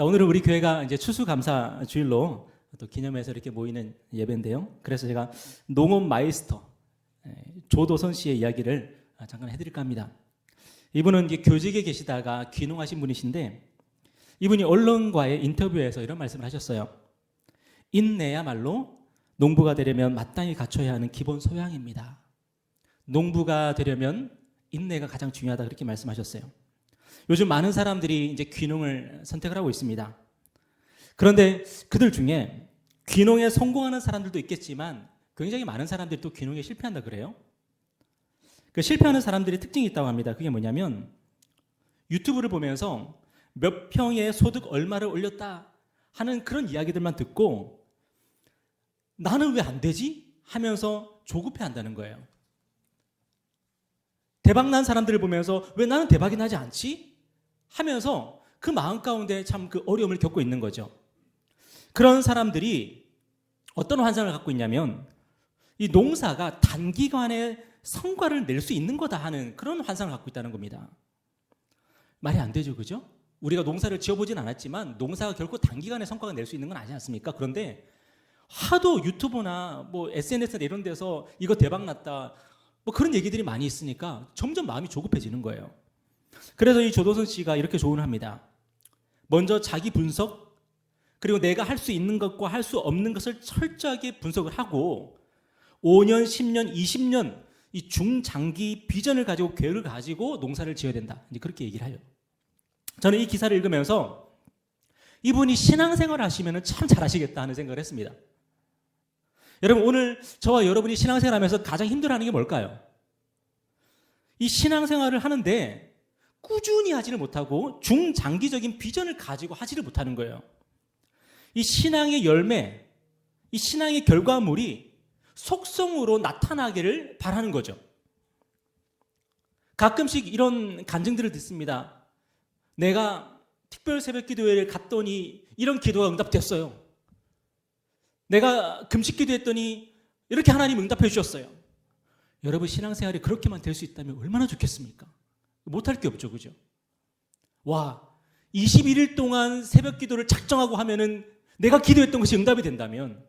자, 오늘은 우리 교회가 이제 추수감사 주일로 또 기념해서 이렇게 모이는 예배인데요. 그래서 제가 농업 마이스터 조도선 씨의 이야기를 잠깐 해드릴까 합니다. 이분은 이제 교직에 계시다가 귀농하신 분이신데, 이분이 언론과의 인터뷰에서 이런 말씀을 하셨어요. 인내야말로 농부가 되려면 마땅히 갖춰야 하는 기본 소양입니다. 농부가 되려면 인내가 가장 중요하다, 그렇게 말씀하셨어요. 요즘 많은 사람들이 이제 귀농을 선택을 하고 있습니다. 그런데 그들 중에 귀농에 성공하는 사람들도 있겠지만 굉장히 많은 사람들이 또 귀농에 실패한다 그래요. 그 실패하는 사람들의 특징이 있다고 합니다. 그게 뭐냐면, 유튜브를 보면서 몇 평의 소득 얼마를 올렸다 하는 그런 이야기들만 듣고 나는 왜 안 되지? 하면서 조급해 한다는 거예요. 대박난 사람들을 보면서 왜 나는 대박이 나지 않지? 하면서 그 마음 가운데 참 그 어려움을 겪고 있는 거죠. 그런 사람들이 어떤 환상을 갖고 있냐면, 이 농사가 단기간에 성과를 낼 수 있는 거다 하는 그런 환상을 갖고 있다는 겁니다. 말이 안 되죠, 그죠? 우리가 농사를 지어보진 않았지만 농사가 결코 단기간에 성과가 낼 수 있는 건 아니지 않습니까? 그런데 하도 유튜브나 뭐 SNS나 이런 데서 이거 대박 났다 뭐 그런 얘기들이 많이 있으니까 점점 마음이 조급해지는 거예요. 그래서 이 조도선 씨가 이렇게 조언을 합니다. 먼저 자기 분석, 그리고 내가 할 수 있는 것과 할 수 없는 것을 철저하게 분석을 하고 5년, 10년, 20년 이 중장기 비전을 가지고 계획을 가지고 농사를 지어야 된다, 이제 그렇게 얘기를 해요. 저는 이 기사를 읽으면서 이분이 신앙생활을 하시면 참 잘하시겠다 하는 생각을 했습니다. 여러분, 오늘 저와 여러분이 신앙생활 하면서 가장 힘들어하는 게 뭘까요? 이 신앙생활을 하는데 꾸준히 하지를 못하고 중장기적인 비전을 가지고 하지를 못하는 거예요. 이 신앙의 열매, 이 신앙의 결과물이 속성으로 나타나기를 바라는 거죠. 가끔씩 이런 간증들을 듣습니다. 내가 특별 새벽 기도회를 갔더니 이런 기도가 응답됐어요. 내가 금식 기도했더니 이렇게 하나님 응답해 주셨어요. 여러분, 신앙생활이 그렇게만 될 수 있다면 얼마나 좋겠습니까? 못할 게 없죠, 그죠? 와, 21일 동안 새벽 기도를 작정하고 하면은 내가 기도했던 것이 응답이 된다면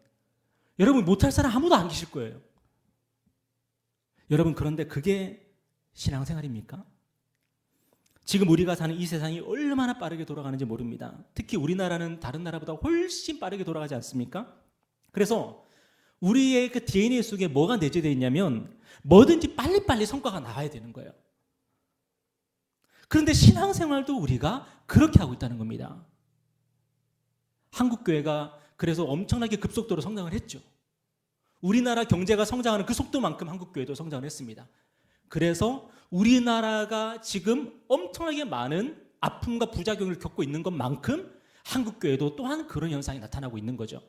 여러분, 못할 사람 아무도 안 계실 거예요. 여러분, 그런데 그게 신앙생활입니까? 지금 우리가 사는 이 세상이 얼마나 빠르게 돌아가는지 모릅니다. 특히 우리나라는 다른 나라보다 훨씬 빠르게 돌아가지 않습니까? 그래서 우리의 그 DNA 속에 뭐가 내재되어 있냐면 뭐든지 빨리빨리 성과가 나와야 되는 거예요. 그런데 신앙생활도 우리가 그렇게 하고 있다는 겁니다. 한국교회가 그래서 엄청나게 급속도로 성장을 했죠. 우리나라 경제가 성장하는 그 속도만큼 한국교회도 성장을 했습니다. 그래서 우리나라가 지금 엄청나게 많은 아픔과 부작용을 겪고 있는 것만큼 한국교회도 또한 그런 현상이 나타나고 있는 거죠.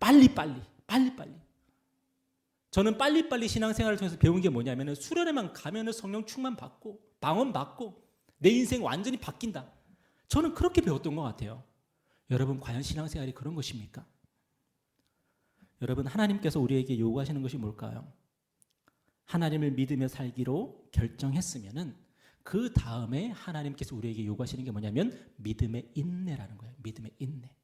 빨리빨리. 저는 빨리빨리 신앙생활을 통해서 배운 게 뭐냐면, 수련회만 가면 성령 충만 받고 방언 받고 내 인생 완전히 바뀐다. 저는 그렇게 배웠던 것 같아요. 여러분, 과연 신앙생활이 그런 것입니까? 여러분, 하나님께서 우리에게 요구하시는 것이 뭘까요? 하나님을 믿으며 살기로 결정했으면은 그 다음에 하나님께서 우리에게 요구하시는 게 뭐냐면 믿음의 인내라는 거예요. 믿음의 인내.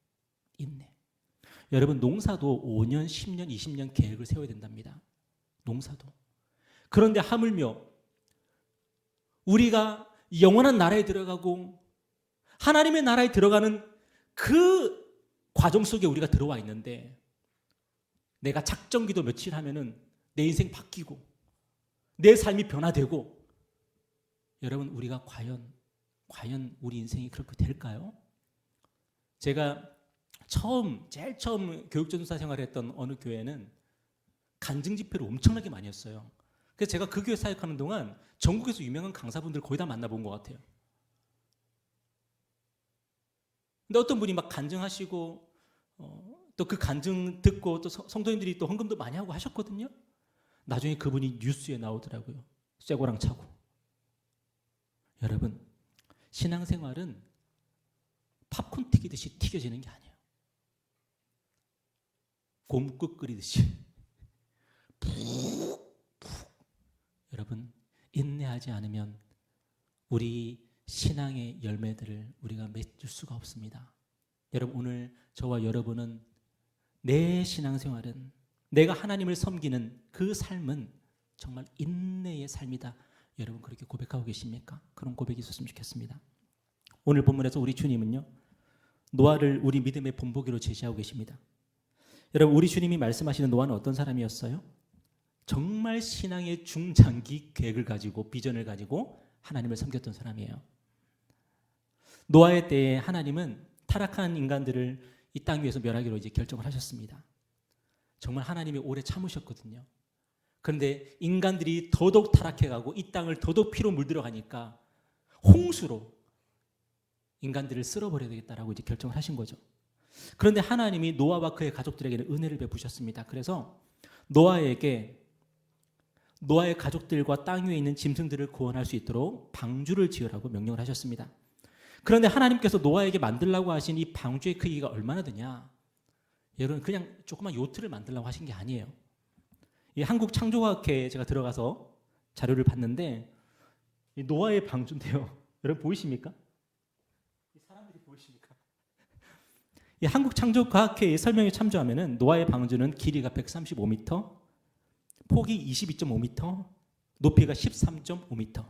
여러분, 농사도 5년, 10년, 20년 계획을 세워야 된답니다. 농사도. 그런데 하물며 우리가 영원한 나라에 들어가고 하나님의 나라에 들어가는 그 과정 속에 우리가 들어와 있는데, 내가 작정기도 며칠 하면은 내 인생 바뀌고 내 삶이 변화되고, 여러분, 우리가 과연 우리 인생이 그렇게 될까요? 제가 제일 처음 교육전도사 생활을 했던 어느 교회는 간증 집회를 엄청나게 많이 했어요. 그래서 제가 그 교회 사역하는 동안 전국에서 유명한 강사분들 거의 다 만나본 것 같아요. 근데 어떤 분이 막 간증하시고 또 그 간증 듣고 또 성도님들이 또 헌금도 많이 하고 하셨거든요. 나중에 그분이 뉴스에 나오더라고요. 쇠고랑 차고. 여러분, 신앙생활은 팝콘 튀기듯이 튀겨지는 게 아니에요. 곰국 끓이듯이 푹. 여러분, 인내하지 않으면 우리 신앙의 열매들을 우리가 맺을 수가 없습니다. 여러분, 오늘 저와 여러분은 내 신앙생활은, 내가 하나님을 섬기는 그 삶은 정말 인내의 삶이다. 여러분 그렇게 고백하고 계십니까? 그런 고백이 있었으면 좋겠습니다. 오늘 본문에서 우리 주님은요, 노아를 우리 믿음의 본보기로 제시하고 계십니다. 여러분, 우리 주님이 말씀하시는 노아는 어떤 사람이었어요? 정말 신앙의 중장기 계획을 가지고, 비전을 가지고 하나님을 섬겼던 사람이에요. 노아의 때에 하나님은 타락한 인간들을 이 땅 위에서 멸하기로 이제 결정을 하셨습니다. 정말 하나님이 오래 참으셨거든요. 그런데 인간들이 더더욱 타락해가고 이 땅을 더더욱 피로 물들어 가니까 홍수로 인간들을 쓸어버려야 되겠다라고 이제 결정을 하신 거죠. 그런데 하나님이 노아와 그의 가족들에게는 은혜를 베푸셨습니다. 그래서 노아의 가족들과 땅 위에 있는 짐승들을 구원할 수 있도록 방주를 지으라고 명령을 하셨습니다. 그런데 하나님께서 노아에게 만들라고 하신 이 방주의 크기가 얼마나 되냐? 여러분, 그냥 조그만 요트를 만들라고 하신 게 아니에요. 이 한국 창조과학회에 제가 들어가서 자료를 봤는데, 이 노아의 방주인데요. 여러분 보이십니까? 이 사람들이 보이십니까? 이 한국 창조과학회의 설명에 참조하면은 노아의 방주는 길이가 135m, 폭이 22.5m, 높이가 13.5m.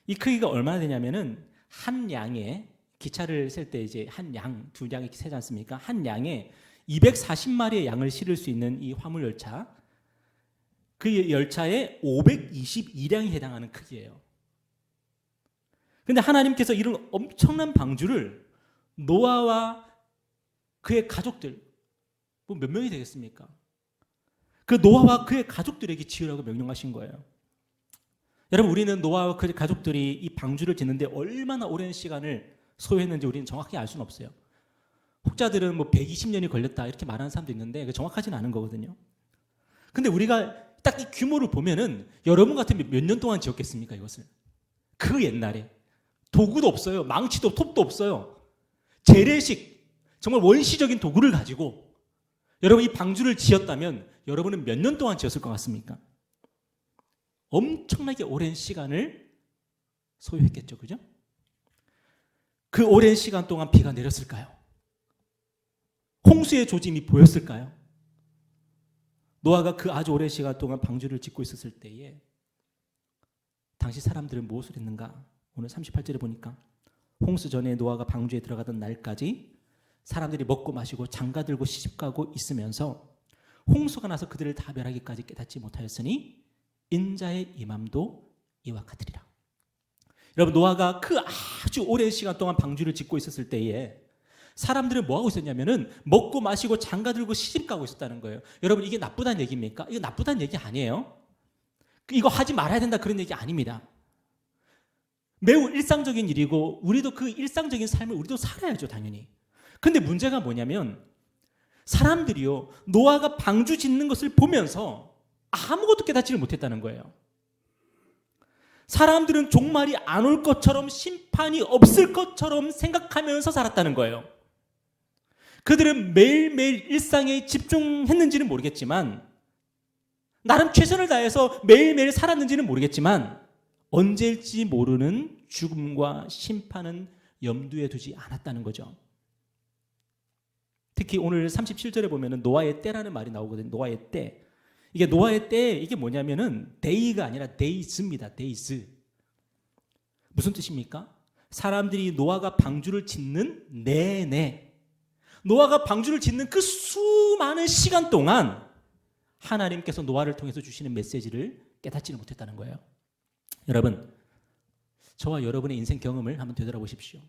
이 크기가 얼마나 되냐면은 한 양에, 기차를 셀 때 이제 한 양, 두 양이 세지 않습니까? 한 양에 240마리의 양을 실을 수 있는 이 화물 열차, 그 열차에 522량이 해당하는 크기예요. 그런데 하나님께서 이런 엄청난 방주를 노아와 그의 가족들, 뭐 몇 명이 되겠습니까? 그 노아와 그의 가족들에게 지으라고 명령하신 거예요. 여러분, 우리는 노아와 그의 가족들이 이 방주를 짓는데 얼마나 오랜 시간을 소요했는지 우리는 정확히 알 수는 없어요. 혹자들은 뭐 120년이 걸렸다 이렇게 말하는 사람도 있는데 정확하지는 않은 거거든요. 근데 우리가 딱 이 규모를 보면은 여러분 같으면 몇 년 동안 지었겠습니까, 이것을? 그 옛날에 도구도 없어요. 망치도 톱도 없어요. 재래식, 정말 원시적인 도구를 가지고 여러분 이 방주를 지었다면 여러분은 몇 년 동안 지었을 것 같습니까? 엄청나게 오랜 시간을 소요했겠죠, 그죠? 그 오랜 시간 동안 비가 내렸을까요? 홍수의 조짐이 보였을까요? 노아가 그 아주 오랜 시간 동안 방주를 짓고 있었을 때에 당시 사람들은 무엇을 했는가? 오늘 38절에 보니까 홍수 전에 노아가 방주에 들어가던 날까지 사람들이 먹고 마시고 장가들고 시집가고 있으면서 홍수가 나서 그들을 다 멸하기까지 깨닫지 못하였으니 인자의 임함도 이와 같으리라. 여러분, 노아가 그 아주 오랜 시간 동안 방주를 짓고 있었을 때에 사람들은 뭐 하고 있었냐면은 먹고 마시고 장가들고 시집가고 있었다는 거예요. 여러분, 이게 나쁘다는 얘기입니까? 이거 나쁘다는 얘기 아니에요. 이거 하지 말아야 된다 그런 얘기 아닙니다. 매우 일상적인 일이고 우리도 그 일상적인 삶을 우리도 살아야죠, 당연히. 근데 문제가 뭐냐면 사람들이요, 노아가 방주 짓는 것을 보면서 아무것도 깨닫지를 못했다는 거예요. 사람들은 종말이 안 올 것처럼, 심판이 없을 것처럼 생각하면서 살았다는 거예요. 그들은 매일매일 일상에 집중했는지는 모르겠지만, 나름 최선을 다해서 매일매일 살았는지는 모르겠지만, 언제일지 모르는 죽음과 심판은 염두에 두지 않았다는 거죠. 특히 오늘 37절에 보면은 노아의 때라는 말이 나오거든요. 노아의 때. 이게 노아의 때, 이게 뭐냐면은 데이가 아니라 데이즈입니다. 데이즈. 무슨 뜻입니까? 사람들이 노아가 방주를 짓는 내내, 노아가 방주를 짓는 그 수많은 시간 동안 하나님께서 노아를 통해서 주시는 메시지를 깨닫지는 못했다는 거예요. 여러분, 저와 여러분의 인생 경험을 한번 되돌아보십시오.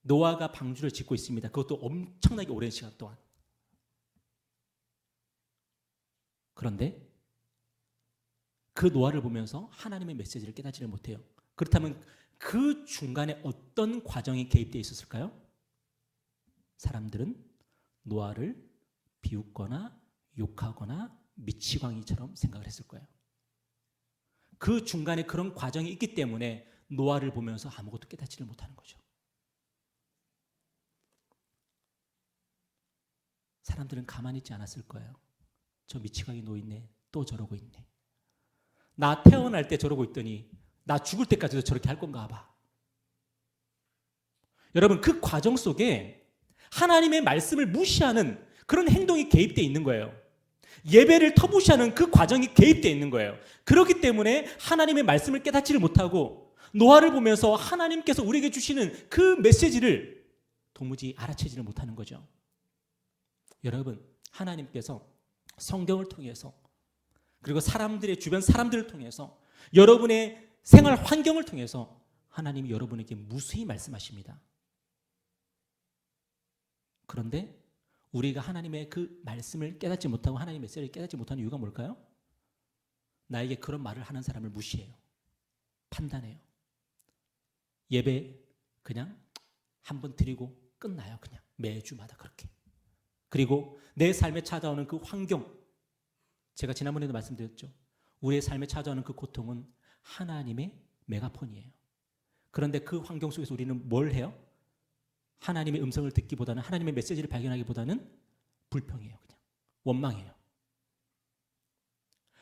노아가 방주를 짓고 있습니다. 그것도 엄청나게 오랜 시간 동안. 그런데 그 노아를 보면서 하나님의 메시지를 깨닫지를 못해요. 그렇다면 그 중간에 어떤 과정이 개입되어 있었을까요? 사람들은 노아를 비웃거나 욕하거나 미치광이처럼 생각을 했을 거예요. 그 중간에 그런 과정이 있기 때문에 노아를 보면서 아무것도 깨닫지를 못하는 거죠. 사람들은 가만히 있지 않았을 거예요. 저 미치광이 노있네, 또 저러고 있네. 나 태어날 때 저러고 있더니 나 죽을 때까지도 저렇게 할 건가 봐. 여러분, 그 과정 속에 하나님의 말씀을 무시하는 그런 행동이 개입되어 있는 거예요. 예배를 터부시하는 그 과정이 개입되어 있는 거예요. 그렇기 때문에 하나님의 말씀을 깨닫지를 못하고 노아를 보면서 하나님께서 우리에게 주시는 그 메시지를 도무지 알아채지를 못하는 거죠. 여러분, 하나님께서 성경을 통해서 그리고 사람들의 주변 사람들을 통해서 여러분의 생활 환경을 통해서 하나님이 여러분에게 무수히 말씀하십니다. 그런데 우리가 하나님의 그 말씀을 깨닫지 못하고 하나님의 메시지를 깨닫지 못하는 이유가 뭘까요? 나에게 그런 말을 하는 사람을 무시해요. 판단해요. 예배 그냥 한번 드리고 끝나요. 그냥 매주마다 그렇게. 그리고 내 삶에 찾아오는 그 환경, 제가 지난번에도 말씀드렸죠. 우리의 삶에 찾아오는 그 고통은 하나님의 메가폰이에요. 그런데 그 환경 속에서 우리는 뭘 해요? 하나님의 음성을 듣기보다는 하나님의 메시지를 발견하기보다는 불평해요. 그냥 원망해요.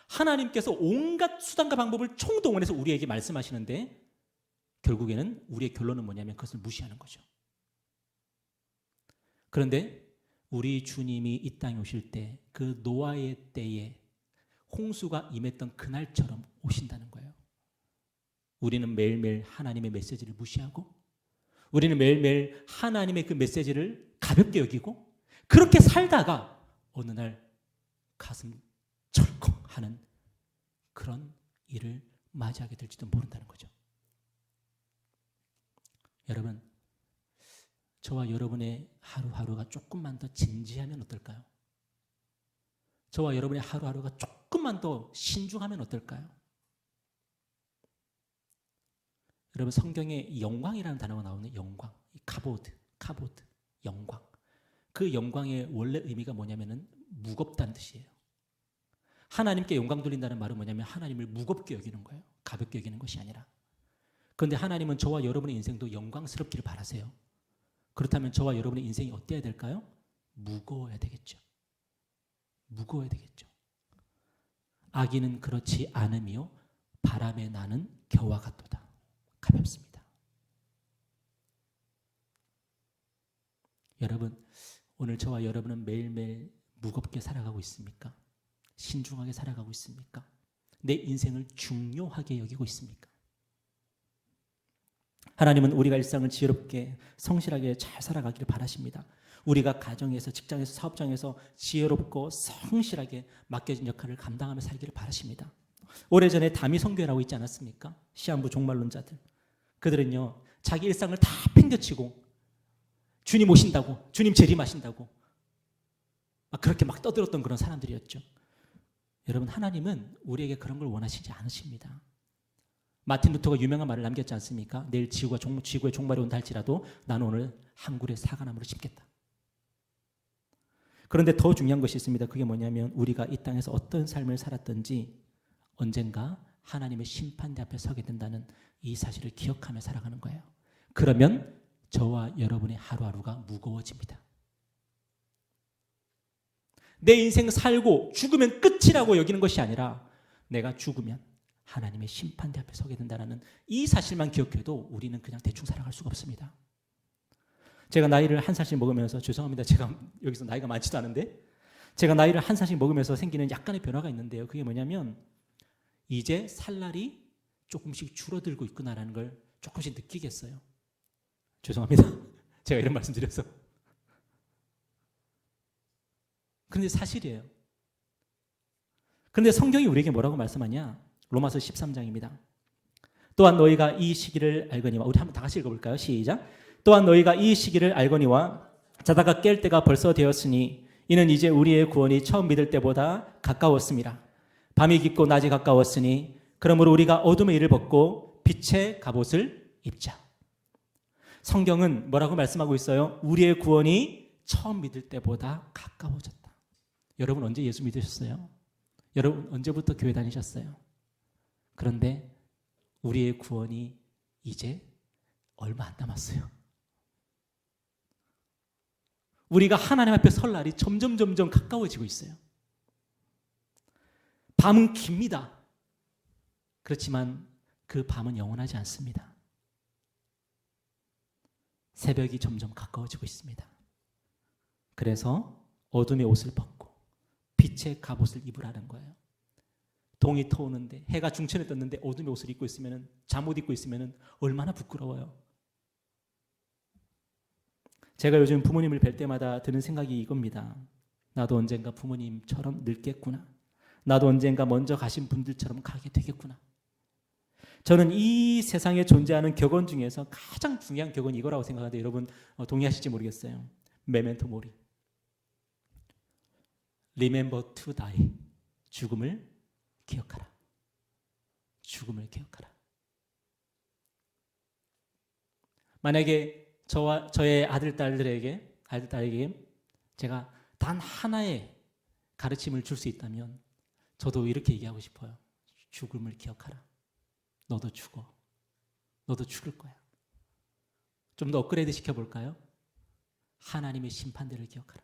하나님께서 온갖 수단과 방법을 총동원해서 우리에게 말씀하시는데 결국에는 우리의 결론은 뭐냐면 그것을 무시하는 거죠. 그런데 우리 주님이 이 땅에 오실 때 그 노아의 때에 홍수가 임했던 그날처럼 오신다는 거예요. 우리는 매일매일 하나님의 메시지를 무시하고 우리는 매일매일 하나님의 그 메시지를 가볍게 여기고 그렇게 살다가 어느 날 가슴 철컥하는 그런 일을 맞이하게 될지도 모른다는 거죠. 여러분, 저와 여러분의 하루하루가 조금만 더 진지하면 어떨까요? 저와 여러분의 하루하루가 조금만 더 신중하면 어떨까요? 여러분, 성경에 영광이라는 단어가 나오는 영광, 카보드, 영광. 그 영광의 원래 의미가 뭐냐면은 무겁다는 뜻이에요. 하나님께 영광 돌린다는 말은 뭐냐면 하나님을 무겁게 여기는 거예요. 가볍게 여기는 것이 아니라. 그런데 하나님은 저와 여러분의 인생도 영광스럽기를 바라세요. 그렇다면 저와 여러분의 인생이 어때야 될까요? 무거워야 되겠죠. 무거워야 되겠죠. 악인은 그렇지 않으며 바람에 나는 겨와 같도다. 가볍습니다. 여러분, 오늘 저와 여러분은 매일매일 무겁게 살아가고 있습니까? 신중하게 살아가고 있습니까? 내 인생을 중요하게 여기고 있습니까? 하나님은 우리가 일상을 지혜롭게 성실하게 잘 살아가기를 바라십니다. 우리가 가정에서 직장에서 사업장에서 지혜롭고 성실하게 맡겨진 역할을 감당하며 살기를 바라십니다. 오래전에 다미 선교회라고 있지 않았습니까? 시한부 종말론자들. 그들은요 자기 일상을 다 팽개치고 주님 오신다고, 주님 재림하신다고 그렇게 막 떠들었던 그런 사람들이었죠. 여러분, 하나님은 우리에게 그런 걸 원하시지 않으십니다. 마틴 루터가 유명한 말을 남겼지 않습니까? 내일 지구의 종말이 온다 할지라도 나는 오늘 한 그루의 사과나무를 심겠다. 그런데 더 중요한 것이 있습니다. 그게 뭐냐면 우리가 이 땅에서 어떤 삶을 살았든지 언젠가 하나님의 심판대 앞에 서게 된다는 이 사실을 기억하며 살아가는 거예요. 그러면 저와 여러분의 하루하루가 무거워집니다. 내 인생 살고 죽으면 끝이라고 여기는 것이 아니라 내가 죽으면 하나님의 심판대 앞에 서게 된다는 이 사실만 기억해도 우리는 그냥 대충 살아갈 수가 없습니다. 제가 나이를 한 살씩 먹으면서, 죄송합니다, 제가 여기서 나이가 많지도 않은데 제가 나이를 한 살씩 먹으면서 생기는 약간의 변화가 있는데요. 그게 뭐냐면 이제 살 날이 조금씩 줄어들고 있구나라는 걸 조금씩 느끼겠어요. 죄송합니다. 제가 이런 말씀 드려서. 그런데 사실이에요. 그런데 성경이 우리에게 뭐라고 말씀하냐? 로마서 13장입니다. 또한 너희가 이 시기를 알거니와, 우리 한번 다 같이 읽어볼까요? 시작. 또한 너희가 이 시기를 알거니와 자다가 깰 때가 벌써 되었으니 이는 이제 우리의 구원이 처음 믿을 때보다 가까웠습니다. 밤이 깊고 낮이 가까웠으니 그러므로 우리가 어둠의 일을 벗고 빛의 갑옷을 입자. 성경은 뭐라고 말씀하고 있어요? 우리의 구원이 처음 믿을 때보다 가까워졌다. 여러분 언제 예수 믿으셨어요? 여러분 언제부터 교회 다니셨어요? 그런데 우리의 구원이 이제 얼마 안 남았어요. 우리가 하나님 앞에 설 날이 점점 가까워지고 있어요. 밤은 깁니다. 그렇지만 그 밤은 영원하지 않습니다. 새벽이 점점 가까워지고 있습니다. 그래서 어둠의 옷을 벗고 빛의 갑옷을 입으라는 거예요. 동이 터오는데, 해가 중천에 떴는데 어둠의 옷을 입고 있으면, 잠옷 입고 있으면 얼마나 부끄러워요. 제가 요즘 부모님을 뵐 때마다 드는 생각이 이겁니다. 나도 언젠가 부모님처럼 늙겠구나. 나도 언젠가 먼저 가신 분들처럼 가게 되겠구나. 저는 이 세상에 존재하는 격언 중에서 가장 중요한 격언이 이거라고 생각하는데, 여러분 동의하실지 모르겠어요. 메멘토 모리. Remember to die. 죽음을 기억하라. 죽음을 기억하라. 만약에 저의 딸에게 제가 단 하나의 가르침을 줄 수 있다면 저도 이렇게 얘기하고 싶어요. 죽음을 기억하라. 너도 죽어. 너도 죽을 거야. 좀 더 업그레이드 시켜볼까요? 하나님의 심판대를 기억하라.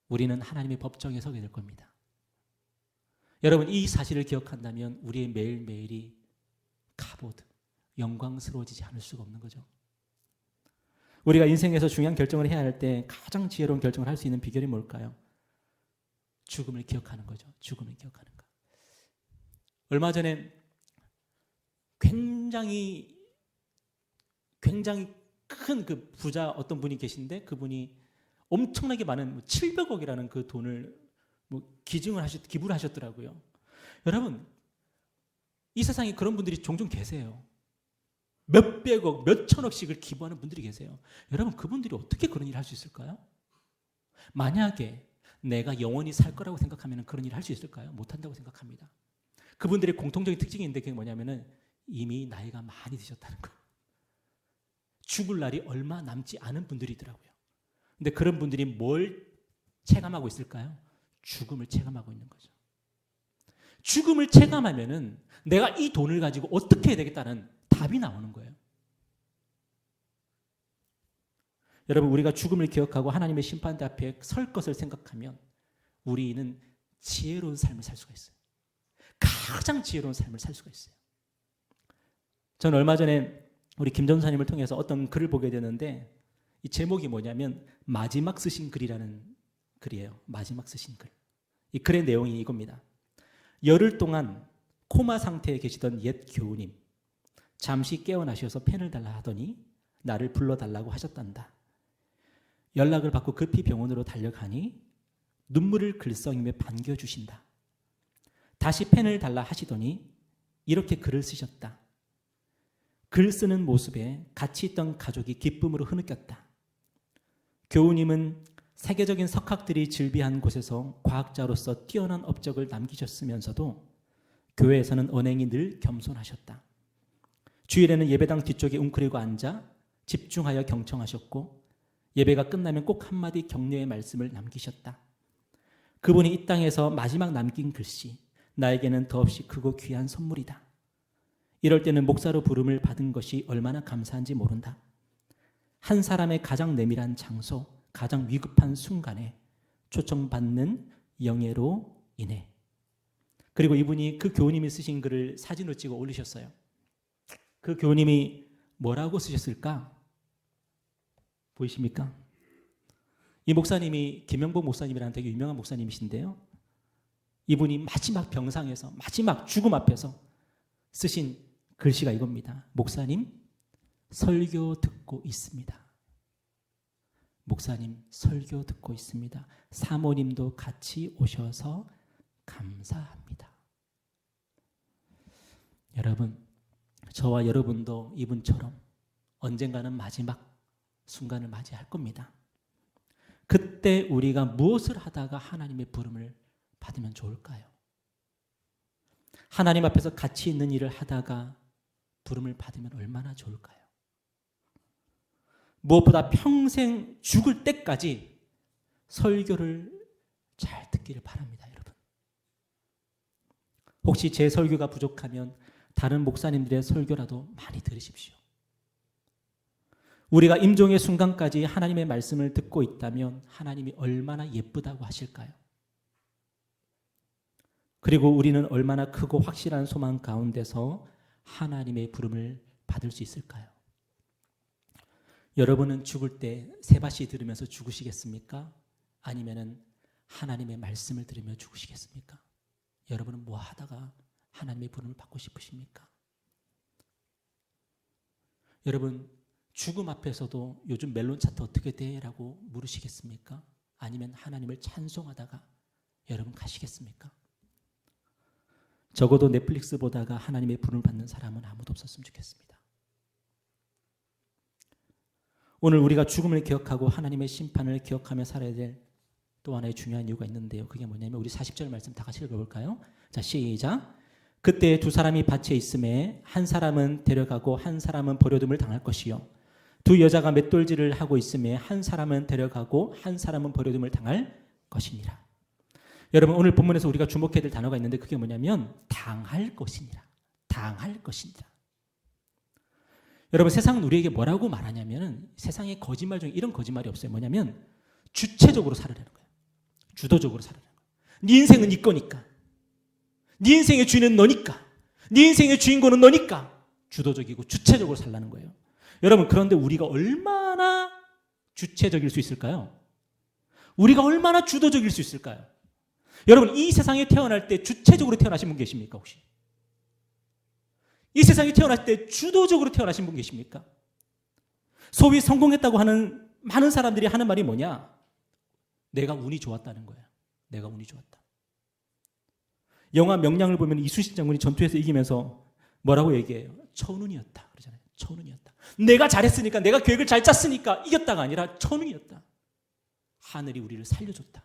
우리는 하나님의 법정에 서게 될 겁니다. 여러분, 이 사실을 기억한다면 우리의 매일매일이 카보드, 영광스러워지지 않을 수가 없는 거죠. 우리가 인생에서 중요한 결정을 해야 할 때 가장 지혜로운 결정을 할 수 있는 비결이 뭘까요? 죽음을 기억하는 거죠. 죽음을 기억하는 거. 얼마 전에 굉장히 큰 그 부자 어떤 분이 계신데, 그분이 엄청나게 많은 700억이라는 그 돈을 기부를 하셨더라고요. 여러분, 이 세상에 그런 분들이 종종 계세요. 몇백억, 몇천억씩을 기부하는 분들이 계세요. 여러분, 그분들이 어떻게 그런 일을 할 수 있을까요? 만약에 내가 영원히 살 거라고 생각하면 그런 일을 할 수 있을까요? 못한다고 생각합니다. 그분들의 공통적인 특징이 있는데, 그게 뭐냐면은 이미 나이가 많이 드셨다는 거예요. 죽을 날이 얼마 남지 않은 분들이더라고요. 근데 그런 분들이 뭘 체감하고 있을까요? 죽음을 체감하고 있는 거죠. 죽음을 체감하면은 내가 이 돈을 가지고 어떻게 해야 되겠다는 답이 나오는 거예요. 여러분, 우리가 죽음을 기억하고 하나님의 심판대 앞에 설 것을 생각하면 우리는 지혜로운 삶을 살 수가 있어요. 가장 지혜로운 삶을 살 수가 있어요. 저는 얼마 전에 우리 김 전사님을 통해서 어떤 글을 보게 되는데, 이 제목이 뭐냐면 마지막 쓰신 글이라는 글이에요. 마지막 쓰신 글. 이 글의 내용이 이겁니다. 열흘 동안 코마 상태에 계시던 옛 교우님, 잠시 깨어나셔서 펜을 달라 하더니 나를 불러달라고 하셨단다. 연락을 받고 급히 병원으로 달려가니 눈물을 글썽이며 반겨주신다. 다시 펜을 달라 하시더니 이렇게 글을 쓰셨다. 글 쓰는 모습에 같이 있던 가족이 기쁨으로 흐느꼈다. 교우님은 세계적인 석학들이 즐비한 곳에서 과학자로서 뛰어난 업적을 남기셨으면서도 교회에서는 언행이 늘 겸손하셨다. 주일에는 예배당 뒤쪽에 웅크리고 앉아 집중하여 경청하셨고, 예배가 끝나면 꼭 한마디 격려의 말씀을 남기셨다. 그분이 이 땅에서 마지막 남긴 글씨, 나에게는 더없이 크고 귀한 선물이다. 이럴 때는 목사로 부름을 받은 것이 얼마나 감사한지 모른다. 한 사람의 가장 내밀한 장소, 가장 위급한 순간에 초청받는 영예로 인해. 그리고 이분이 그 교우님이 쓰신 글을 사진으로 찍어 올리셨어요. 그 교우님이 뭐라고 쓰셨을까? 보이십니까? 이 목사님이 김영복 목사님이라는 되게 유명한 목사님이신데요. 이분이 마지막 병상에서, 마지막 죽음 앞에서 쓰신 글씨가 이겁니다. 목사님, 설교 듣고 있습니다. 목사님, 설교 듣고 있습니다. 사모님도 같이 오셔서 감사합니다. 여러분, 저와 여러분도 이분처럼 언젠가는 마지막 순간을 맞이할 겁니다. 그때 우리가 무엇을 하다가 하나님의 부름을 받으면 좋을까요? 하나님 앞에서 가치 있는 일을 하다가 부름을 받으면 얼마나 좋을까요? 무엇보다 평생 죽을 때까지 설교를 잘 듣기를 바랍니다, 여러분. 혹시 제 설교가 부족하면 다른 목사님들의 설교라도 많이 들으십시오. 우리가 임종의 순간까지 하나님의 말씀을 듣고 있다면 하나님이 얼마나 예쁘다고 하실까요? 그리고 우리는 얼마나 크고 확실한 소망 가운데서 하나님의 부름을 받을 수 있을까요? 여러분은 죽을 때 세바시 들으면서 죽으시겠습니까? 아니면은 하나님의 말씀을 들으며 죽으시겠습니까? 여러분은 뭐 하다가 하나님의 부름을 받고 싶으십니까? 여러분 죽음 앞에서도 요즘 멜론 차트 어떻게 돼? 라고 물으시겠습니까? 아니면 하나님을 찬송하다가 여러분 가시겠습니까? 적어도 넷플릭스 보다가 하나님의 부름을 받는 사람은 아무도 없었으면 좋겠습니다. 오늘 우리가 죽음을 기억하고 하나님의 심판을 기억하며 살아야 될 또 하나의 중요한 이유가 있는데요. 그게 뭐냐면 우리 40절 말씀 다 같이 읽어볼까요? 자, 시작. 그때 두 사람이 밭에 있음에 한 사람은 데려가고 한 사람은 버려둠을 당할 것이요. 두 여자가 맷돌질을 하고 있음에 한 사람은 데려가고 한 사람은 버려둠을 당할 것이니라. 여러분 오늘 본문에서 우리가 주목해야 될 단어가 있는데 그게 뭐냐면 당할 것이니라. 당할 것이니라. 여러분 세상은 우리에게 뭐라고 말하냐면 세상에 거짓말 중에 이런 거짓말이 없어요. 뭐냐면 주체적으로 살으라는 거예요. 주도적으로 살아라. 네 인생은 네 거니까. 네 인생의 주인은 너니까. 네 인생의 주인공은 너니까. 주도적이고 주체적으로 살라는 거예요. 여러분 그런데 우리가 얼마나 주체적일 수 있을까요? 우리가 얼마나 주도적일 수 있을까요? 여러분 이 세상에 태어날 때 주체적으로 태어나신 분 계십니까 혹시? 이 세상에 태어날 때 주도적으로 태어나신 분 계십니까? 소위 성공했다고 하는 많은 사람들이 하는 말이 뭐냐? 내가 운이 좋았다는 거예요. 내가 운이 좋았다. 영화 명량을 보면 이순신 장군이 전투에서 이기면서 뭐라고 얘기해요? 천운이었다 그러잖아요. 천운이었다. 내가 잘했으니까 내가 계획을 잘 짰으니까 이겼다가 아니라 천운이었다. 하늘이 우리를 살려줬다.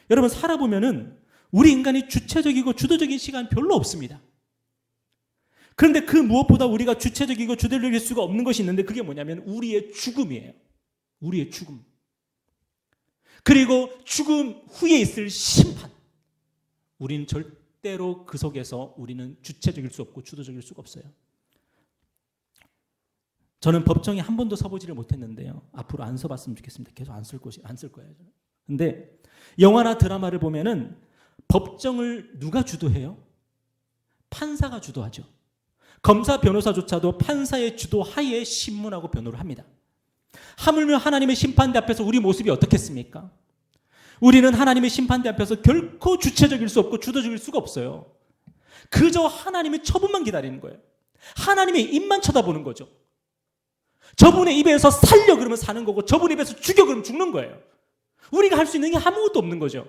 여러분 살아보면은 우리 인간이 주체적이고 주도적인 시간 별로 없습니다. 그런데 그 무엇보다 우리가 주체적이고 주도적일 수가 없는 것이 있는데 그게 뭐냐면 우리의 죽음이에요. 우리의 죽음. 그리고 죽음 후에 있을 심판. 우리는 절대로 그 속에서 우리는 주체적일 수 없고 주도적일 수가 없어요. 저는 법정에 한 번도 서보지를 못했는데요. 앞으로 안 서봤으면 좋겠습니다. 계속 안 쓸 거예요. 근데 영화나 드라마를 보면은 법정을 누가 주도해요? 판사가 주도하죠. 검사, 변호사조차도 판사의 주도 하에 신문하고 변호를 합니다. 하물며 하나님의 심판대 앞에서 우리 모습이 어떻겠습니까? 우리는 하나님의 심판대 앞에서 결코 주체적일 수 없고 주도적일 수가 없어요. 그저 하나님의 처분만 기다리는 거예요. 하나님의 입만 쳐다보는 거죠. 저분의 입에서 살려 그러면 사는 거고 저분의 입에서 죽여 그러면 죽는 거예요. 우리가 할 수 있는 게 아무것도 없는 거죠.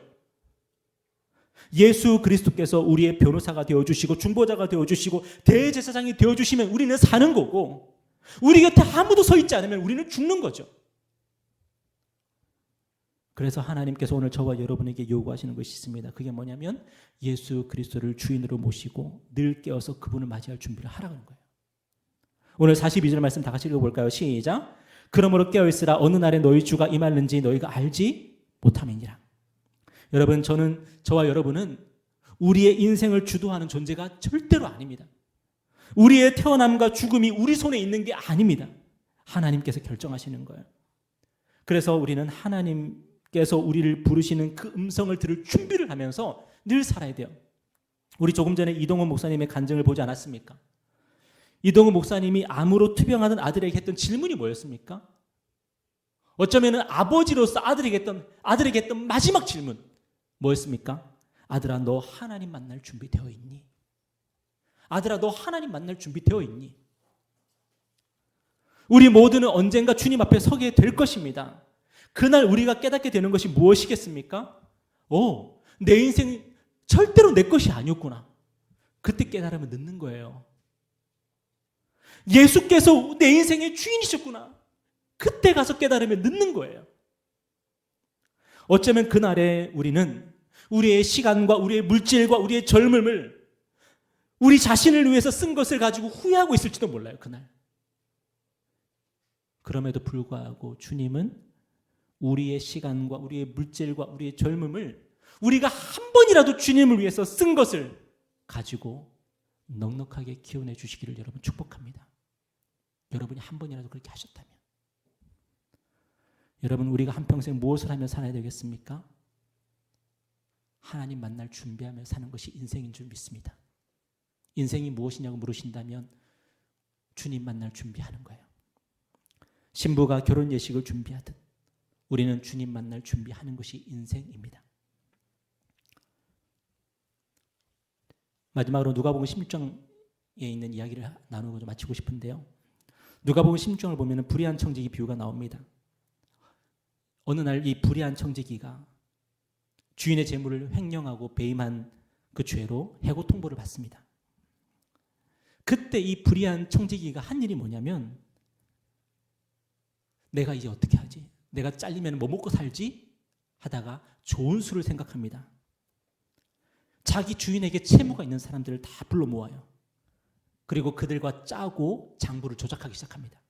예수 그리스도께서 우리의 변호사가 되어주시고 중보자가 되어주시고 대제사장이 되어주시면 우리는 사는 거고 우리 곁에 아무도 서 있지 않으면 우리는 죽는 거죠. 그래서 하나님께서 오늘 저와 여러분에게 요구하시는 것이 있습니다. 그게 뭐냐면 예수 그리스도를 주인으로 모시고 늘 깨어서 그분을 맞이할 준비를 하라는 거예요. 오늘 42절 말씀 다 같이 읽어볼까요? 시작. 그러므로 깨어있으라. 어느 날에 너희 주가 임하는지 너희가 알지 못함이니라. 여러분 저와 여러분은 우리의 인생을 주도하는 존재가 절대로 아닙니다. 우리의 태어남과 죽음이 우리 손에 있는 게 아닙니다. 하나님께서 결정하시는 거예요. 그래서 우리는 하나님께서 우리를 부르시는 그 음성을 들을 준비를 하면서 늘 살아야 돼요. 우리 조금 전에 이동훈 목사님의 간증을 보지 않았습니까? 이동훈 목사님이 암으로 투병하던 아들에게 했던 질문이 뭐였습니까? 어쩌면 아버지로서 아들에게 했던 마지막 질문 뭐였습니까? 아들아 너 하나님 만날 준비되어 있니? 아들아 너 하나님 만날 준비되어 있니? 우리 모두는 언젠가 주님 앞에 서게 될 것입니다. 그날 우리가 깨닫게 되는 것이 무엇이겠습니까? 내 인생이 절대로 내 것이 아니었구나. 그때 깨달으면 늦는 거예요. 예수께서 내 인생의 주인이셨구나. 그때 가서 깨달으면 늦는 거예요. 어쩌면 그날에 우리는 우리의 시간과 우리의 물질과 우리의 젊음을 우리 자신을 위해서 쓴 것을 가지고 후회하고 있을지도 몰라요. 그날. 그럼에도 불구하고 주님은 우리의 시간과 우리의 물질과 우리의 젊음을 우리가 한 번이라도 주님을 위해서 쓴 것을 가지고 넉넉하게 기원해 주시기를 여러분 축복합니다. 여러분이 한 번이라도 그렇게 하셨다면. 여러분 우리가 한평생 무엇을 하며 살아야 되겠습니까? 하나님 만날 준비하며 사는 것이 인생인 줄 믿습니다. 인생이 무엇이냐고 물으신다면 주님 만날 준비하는 거예요. 신부가 결혼 예식을 준비하듯 우리는 주님 만날 준비하는 것이 인생입니다. 마지막으로 누가복음 16장에 있는 이야기를 나누고 좀 마치고 싶은데요. 누가복음 16장을 보면 불의한 청지기 비유가 나옵니다. 어느 날 이 불의한 청지기가 주인의 재물을 횡령하고 배임한 그 죄로 해고 통보를 받습니다. 그때 이 불의한 청지기가 한 일이 뭐냐면 내가 이제 어떻게 하지? 내가 잘리면 뭐 먹고 살지? 하다가 좋은 수를 생각합니다. 자기 주인에게 채무가 있는 사람들을 다 불러 모아요. 그리고 그들과 짜고 장부를 조작하기 시작합니다.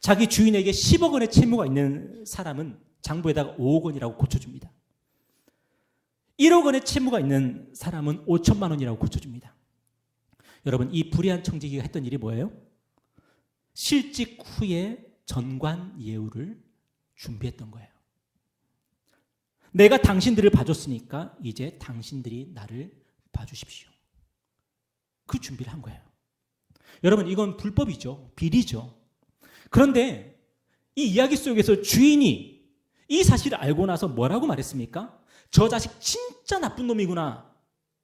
자기 주인에게 10억 원의 채무가 있는 사람은 장부에다가 5억 원이라고 고쳐줍니다. 1억 원의 채무가 있는 사람은 5천만 원이라고 고쳐줍니다. 여러분, 이 불의한 청지기가 했던 일이 뭐예요? 실직 후에 전관 예우를 준비했던 거예요. 내가 당신들을 봐줬으니까 이제 당신들이 나를 봐주십시오. 그 준비를 한 거예요. 여러분, 이건 불법이죠. 비리죠. 그런데 이 이야기 속에서 주인이 이 사실을 알고 나서 뭐라고 말했습니까? 저 자식 진짜 나쁜 놈이구나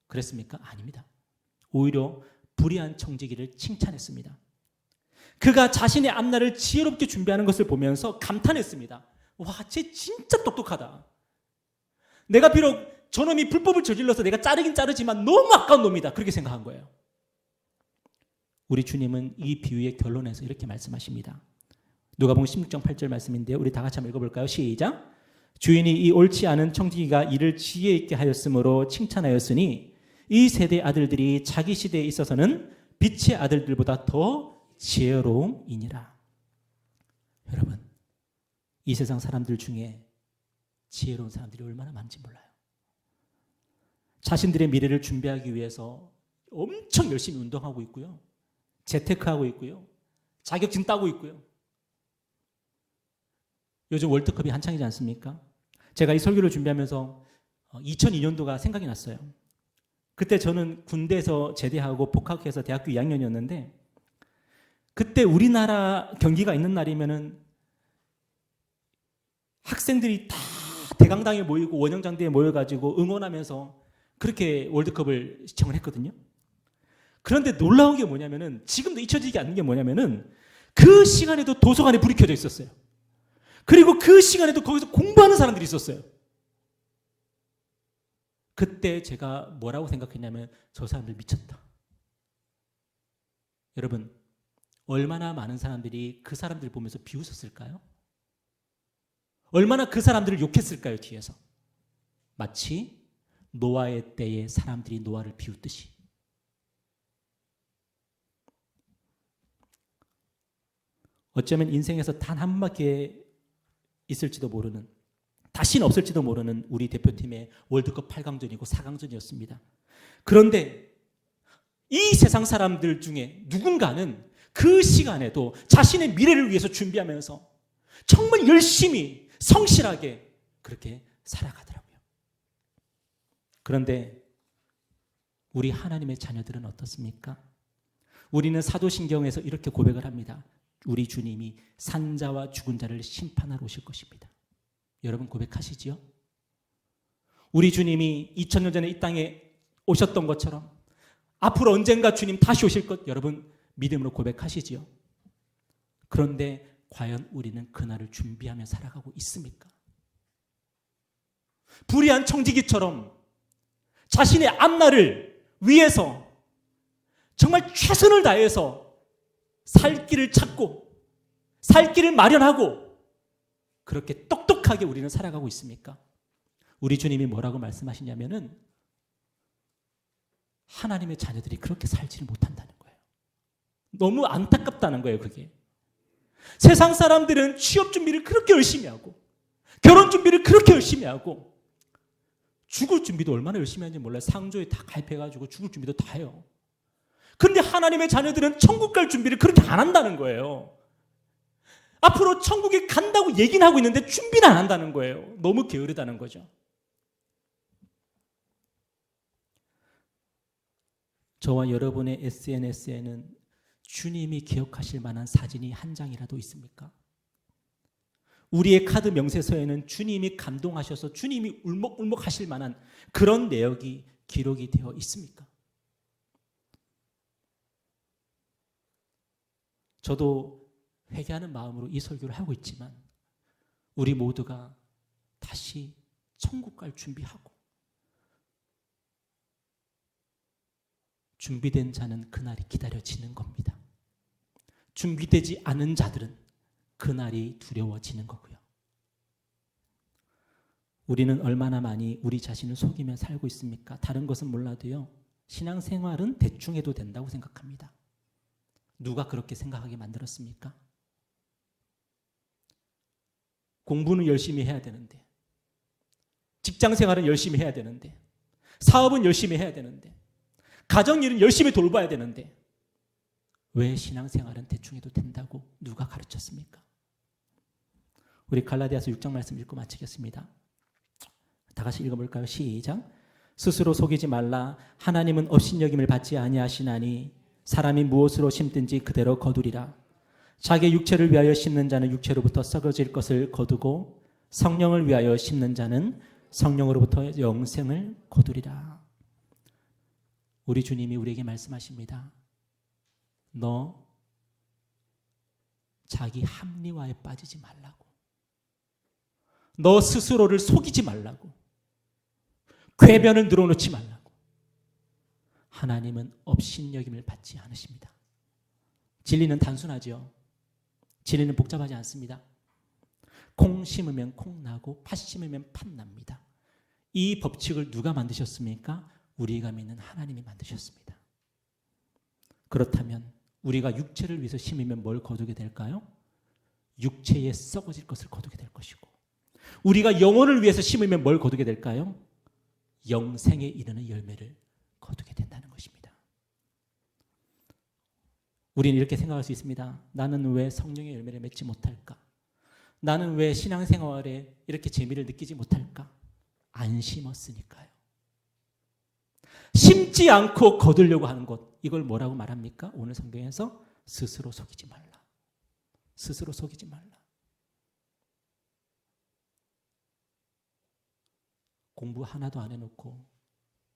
그랬습니까? 아닙니다. 오히려 불의한 청지기를 칭찬했습니다. 그가 자신의 앞날을 지혜롭게 준비하는 것을 보면서 감탄했습니다. 와, 쟤 진짜 똑똑하다. 내가 비록 저놈이 불법을 저질러서 내가 자르긴 자르지만 너무 아까운 놈이다. 그렇게 생각한 거예요. 우리 주님은 이 비유의 결론에서 이렇게 말씀하십니다. 누가복음 16장 8절 말씀인데요. 우리 다 같이 한번 읽어볼까요? 시작. 주인이 이 옳지 않은 청지기가 이를 지혜 있게 하였으므로 칭찬하였으니 이 세대 아들들이 자기 시대에 있어서는 빛의 아들들보다 더 지혜로움이니라. 여러분, 이 세상 사람들 중에 지혜로운 사람들이 얼마나 많은지 몰라요. 자신들의 미래를 준비하기 위해서 엄청 열심히 운동하고 있고요. 재테크하고 있고요. 자격증 따고 있고요. 요즘 월드컵이 한창이지 않습니까? 제가 이 설교를 준비하면서 2002년도가 생각이 났어요. 그때 저는 군대에서 제대하고 복학해서 대학교 2학년이었는데 그때 우리나라 경기가 있는 날이면은 학생들이 다 대강당에 모이고 원영장대에 모여가지고 응원하면서 그렇게 월드컵을 시청을 했거든요. 그런데 놀라운 게 뭐냐면은 지금도 잊혀지지 않는 게 뭐냐면은 그 시간에도 도서관에 불이 켜져 있었어요. 그리고 그 시간에도 거기서 공부하는 사람들이 있었어요. 그때 제가 뭐라고 생각했냐면 저 사람들 미쳤다. 여러분, 얼마나 많은 사람들이 그 사람들 보면서 비웃었을까요? 얼마나 그 사람들을 욕했을까요, 뒤에서? 마치 노아의 때에 사람들이 노아를 비웃듯이. 어쩌면 인생에서 단 한 바퀴 있을지도 모르는, 다시는 없을지도 모르는 우리 대표팀의 월드컵 8강전이고 4강전이었습니다. 그런데 이 세상 사람들 중에 누군가는 그 시간에도 자신의 미래를 위해서 준비하면서 정말 열심히 성실하게 그렇게 살아가더라고요. 그런데 우리 하나님의 자녀들은 어떻습니까? 우리는 사도신경에서 이렇게 고백을 합니다. 우리 주님이 산자와 죽은 자를 심판하러 오실 것입니다. 여러분 고백하시지요? 우리 주님이 2000년 전에 이 땅에 오셨던 것처럼 앞으로 언젠가 주님 다시 오실 것 여러분 믿음으로 고백하시지요? 그런데 과연 우리는 그날을 준비하며 살아가고 있습니까? 불의한 청지기처럼 자신의 앞날을 위해서 정말 최선을 다해서 살 길을 찾고 살 길을 마련하고 그렇게 똑똑하게 우리는 살아가고 있습니까? 우리 주님이 뭐라고 말씀하시냐면은 하나님의 자녀들이 그렇게 살지를 못한다는 거예요. 너무 안타깝다는 거예요, 그게. 세상 사람들은 취업 준비를 그렇게 열심히 하고 결혼 준비를 그렇게 열심히 하고 죽을 준비도 얼마나 열심히 하는지 몰라요. 상조에 다 가입해가지고 죽을 준비도 다 해요. 그런데 하나님의 자녀들은 천국 갈 준비를 그렇게 안 한다는 거예요. 앞으로 천국에 간다고 얘기는 하고 있는데 준비는 안 한다는 거예요. 너무 게으르다는 거죠. 저와 여러분의 SNS에는 주님이 기억하실 만한 사진이 한 장이라도 있습니까? 우리의 카드 명세서에는 주님이 감동하셔서 주님이 울먹울먹 하실 만한 그런 내역이 기록이 되어 있습니까? 저도 회개하는 마음으로 이 설교를 하고 있지만 우리 모두가 다시 천국 갈 준비하고 준비된 자는 그날이 기다려지는 겁니다. 준비되지 않은 자들은 그날이 두려워지는 거고요. 우리는 얼마나 많이 우리 자신을 속이며 살고 있습니까? 다른 것은 몰라도요. 신앙생활은 대충 해도 된다고 생각합니다. 누가 그렇게 생각하게 만들었습니까? 공부는 열심히 해야 되는데, 직장생활은 열심히 해야 되는데, 사업은 열심히 해야 되는데, 가정일은 열심히 돌봐야 되는데 왜 신앙생활은 대충 해도 된다고 누가 가르쳤습니까? 우리 갈라디아서 6장 말씀 읽고 마치겠습니다. 다 같이 읽어볼까요? 시작. 스스로 속이지 말라. 하나님은 업신여김을 받지 아니하시나니 사람이 무엇으로 심든지 그대로 거두리라. 자기 육체를 위하여 심는 자는 육체로부터 썩어질 것을 거두고 성령을 위하여 심는 자는 성령으로부터 영생을 거두리라. 우리 주님이 우리에게 말씀하십니다. 너 자기 합리화에 빠지지 말라고. 너 스스로를 속이지 말라고. 궤변을 늘어놓지 말라고. 하나님은 업신여김을 받지 않으십니다. 진리는 단순하죠. 진리는 복잡하지 않습니다. 콩 심으면 콩 나고 팥 심으면 팥 납니다. 이 법칙을 누가 만드셨습니까? 우리가 믿는 하나님이 만드셨습니다. 그렇다면 우리가 육체를 위해서 심으면 뭘 거두게 될까요? 육체에 썩어질 것을 거두게 될 것이고, 우리가 영혼을 위해서 심으면 뭘 거두게 될까요? 영생에 이르는 열매를 거두게 된다는 것입니다. 우리는 이렇게 생각할 수 있습니다. 나는 왜 성령의 열매를 맺지 못할까? 나는 왜 신앙생활에 이렇게 재미를 느끼지 못할까? 안 심었으니까요. 심지 않고 거두려고 하는 것, 이걸 뭐라고 말합니까? 오늘 성경에서 스스로 속이지 말라. 스스로 속이지 말라. 공부 하나도 안 해놓고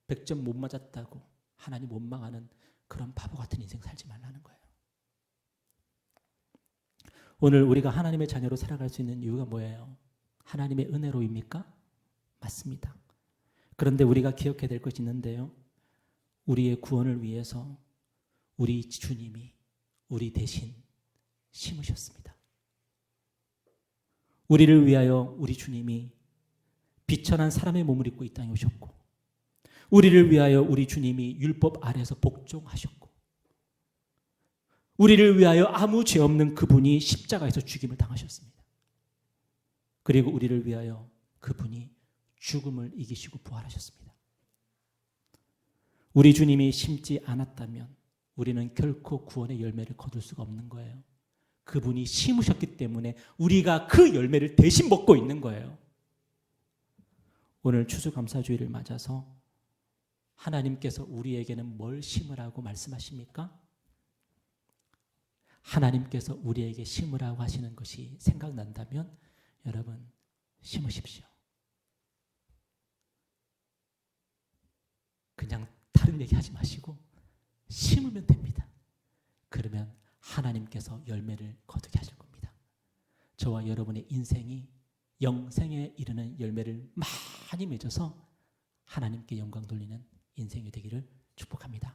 100점 못 맞았다고 하나님 원망하는 그런 바보 같은 인생 살지 말라는 거예요. 오늘 우리가 하나님의 자녀로 살아갈 수 있는 이유가 뭐예요? 하나님의 은혜로입니까? 맞습니다. 그런데 우리가 기억해야 될 것이 있는데요. 우리의 구원을 위해서 우리 주님이 우리 대신 심으셨습니다. 우리를 위하여 우리 주님이 비천한 사람의 몸을 입고 이 땅에 오셨고, 우리를 위하여 우리 주님이 율법 아래에서 복종하셨고, 우리를 위하여 아무 죄 없는 그분이 십자가에서 죽임을 당하셨습니다. 그리고 우리를 위하여 그분이 죽음을 이기시고 부활하셨습니다. 우리 주님이 심지 않았다면 우리는 결코 구원의 열매를 거둘 수가 없는 거예요. 그분이 심으셨기 때문에 우리가 그 열매를 대신 먹고 있는 거예요. 오늘 추수감사주의를 맞아서 하나님께서 우리에게는 뭘 심으라고 말씀하십니까? 하나님께서 우리에게 심으라고 하시는 것이 생각난다면 여러분 심으십시오. 그냥 다른 얘기 하지 마시고 심으면 됩니다. 그러면 하나님께서 열매를 거두게 하실 겁니다. 저와 여러분의 인생이 영생에 이르는 열매를 많이 맺어서 하나님께 영광 돌리는 인생이 되기를 축복합니다.